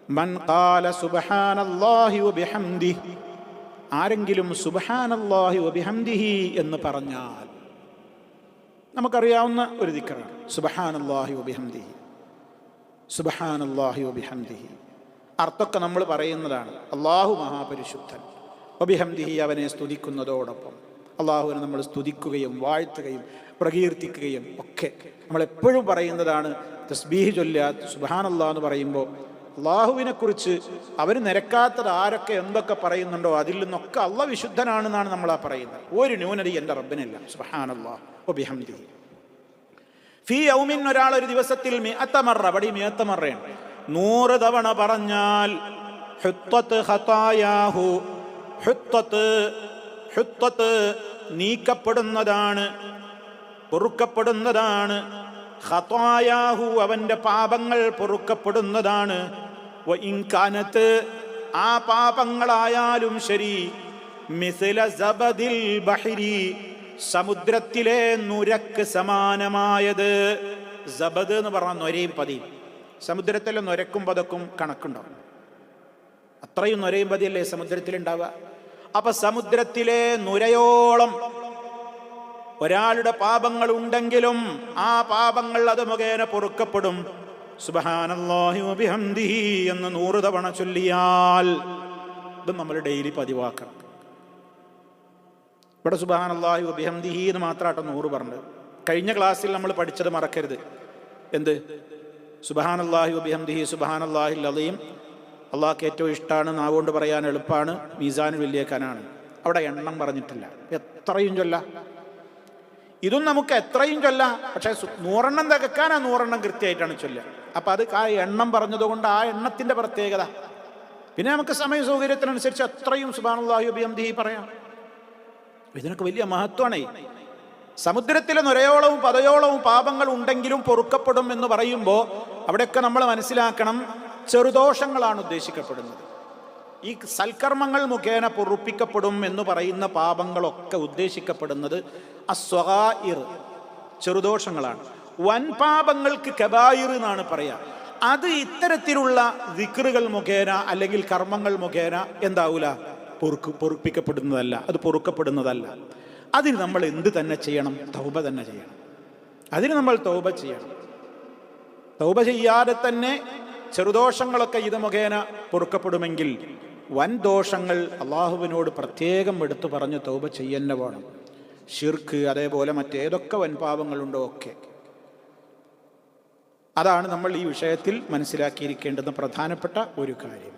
മൻ ഖാല സുബ്ഹാനല്ലാഹി വബിഹംദിഹി, ആരെങ്കിലും സുബ്ഹാനല്ലാഹി വബിഹംദിഹി എന്ന് പറഞ്ഞാൽ, നമുക്കറിയാവുന്ന ഒരു ദിക്റാണ് സുബ്ഹാനല്ലാഹി വബിഹംദിഹി, സുബ്ഹാനല്ലാഹി വബിഹംദിഹി. അർത്ഥമൊക്കെ നമ്മൾ പറയുന്നതാണ്. അള്ളാഹു മഹാപരിശുദ്ധൻ, വബിഹംദിഹി അവനെ സ്തുതിക്കുന്നതോടൊപ്പം അള്ളാഹുവിനെ നമ്മൾ സ്തുതിക്കുകയും വാഴ്ത്തുകയും പ്രകീർത്തിക്കുകയും ഒക്കെ നമ്മളെപ്പോഴും പറയുന്നതാണ്. തസ്ബീഹ് ചൊല്ലുക, സുബ്ഹാനല്ലാഹ് എന്ന് പറയുമ്പോൾ അള്ളാഹുവിനെക്കുറിച്ച് അവർ നിരക്കാത്തത് ആരൊക്കെ എന്തൊക്കെ പറയുന്നുണ്ടോ അതിൽ നിന്നൊക്കെ അള്ളാഹ് വിശുദ്ധനാണെന്നാണ് നമ്മളാ പറയുന്നത്. ഒരു ന്യൂനത എൻ്റെ റബ്ബിനില്ല. സുബ്ഹാനല്ലാഹ് വബിഹംദിഹി. ഫീ യൗമിൻ, ഒരാൾ ഒരു ദിവസത്തിൽ മിഅത മറ, ബടി മിഅത മറയാണ്, 100 തവണ പറഞ്ഞാൽ ഹുത്തത്ത് ഖതായാഹു, ഹുത്തത്ത് നീക്കപ്പെടുന്നതാണ്, പൊറുക്കപ്പെടുന്നതാണ്, ഖതായാഹു അവൻ്റെ പാപങ്ങൾ പൊറുക്കപ്പെടുന്നതാണ്. വ ഇൻ കാനത്ത്, ആ പാപങ്ങളായാലും ശരി, മിസ്ല സബദിൽ ബഹരി, സമുദ്രത്തിലെ നുരക്ക് സമാനമായത്. സബദ് എന്ന് പറഞ്ഞാൽ നൊരയും പതിയും. സമുദ്രത്തിലെ നുരക്കും പതക്കും കണക്കുണ്ടാവും. അത്രയും നുരയും പതിയല്ലേ സമുദ്രത്തിലുണ്ടാവുക. അപ്പൊ സമുദ്രത്തിലെ നുരയോളം ഒരാളുടെ പാപങ്ങൾ ഉണ്ടെങ്കിലും ആ പാപങ്ങൾ അത് മുഖേന പൊറുക്കപ്പെടും. സുബ്ഹാനല്ലാഹി വബിഹംദിഹി എന്ന് 100 തവണ ചൊല്ലിയാൽ, ഇത് നമ്മൾ ഡെയിലി പതിവാക്കണം. ഇവിടെ സുബ്ഹാനല്ലാഹി വബിഹംദിഹി എന്ന് മാത്രമാട്ടോ 100 പറഞ്ഞത്. കഴിഞ്ഞ ക്ലാസ്സിൽ നമ്മൾ പഠിച്ചത് മറക്കരുത്. എന്ത്? സുബ്ഹാനല്ലാഹി വബിഹംദിഹി സുബ്ഹാനല്ലാഹിൽ അലീം. അള്ളാഹ്ക്ക് ഏറ്റവും ഇഷ്ടമാണ്, നാവുകൊണ്ട് പറയാൻ എളുപ്പമാണ്, മീസാനിൽ വലിയ കനാണ്. അവിടെ എണ്ണം പറഞ്ഞിട്ടില്ല. എത്രയും ചൊല്ല, ഇതും നമുക്ക് എത്രയും ചൊല്ല. പക്ഷേ 100 എണ്ണം തികക്കാൻ ആ 100 എണ്ണം കൃത്യമായിട്ടാണ് ചൊല്ലുക. അപ്പം അത് ആ എണ്ണം പറഞ്ഞതുകൊണ്ട് ആ എണ്ണത്തിൻ്റെ പ്രത്യേകത. പിന്നെ നമുക്ക് സമയ സൗകര്യത്തിനനുസരിച്ച് എത്രയും സുബ്ഹാനല്ലാഹി വബിഹംദിഹി പറയാം. ഇതിനൊക്കെ വലിയ മഹത്വമാണ്. സമുദ്രത്തിലെ നുരയോളവും പതയോളവും പാപങ്ങൾ ഉണ്ടെങ്കിലും പൊറുക്കപ്പെടും എന്ന് പറയുമ്പോൾ അവിടെയൊക്കെ നമ്മൾ മനസ്സിലാക്കണം, ചെറുദോഷങ്ങളാണ് ഉദ്ദേശിക്കപ്പെടുന്നത്. ഈ സൽക്കർമ്മങ്ങൾ മുഖേന പൊറുപ്പിക്കപ്പെടും എന്ന് പറയുന്ന പാപങ്ങളൊക്കെ ഉദ്ദേശിക്കപ്പെടുന്നത് അസ്വഗായിർ, ചെറുദോഷങ്ങളാണ്. വൻ പാപങ്ങൾക്ക് കബായിർ എന്നാണ് പറയുക. അത് ഇത്തരത്തിലുള്ള ദിക്റുകൾ മുഖേന അല്ലെങ്കിൽ കർമ്മങ്ങൾ മുഖേന എന്താവൂല, പൊറുപ്പിക്കപ്പെടുന്നതല്ല, അത് പൊറുക്കപ്പെടുന്നതല്ല. അതിന് നമ്മൾ എന്ത് തന്നെ ചെയ്യണം? തൗബ തന്നെ ചെയ്യണം. അതിന് നമ്മൾ തൗബ ചെയ്യണം. തൗബ ചെയ്യാതെ തന്നെ ചെറുദോഷങ്ങളൊക്കെ ഇത് മുഖേന പൊറുക്കപ്പെടുമെങ്കിൽ വൻ ദോഷങ്ങൾ അള്ളാഹുവിനോട് പ്രത്യേകം എടുത്തു പറഞ്ഞ് തൗബ ചെയ്യുന്ന വേണം. ശിർക്ക്, അതേപോലെ മറ്റേതൊക്കെ വൻപാപങ്ങളുണ്ടോ ഒക്കെ. അതാണ് നമ്മൾ ഈ വിഷയത്തിൽ മനസ്സിലാക്കിയിരിക്കേണ്ടുന്ന പ്രധാനപ്പെട്ട ഒരു കാര്യം.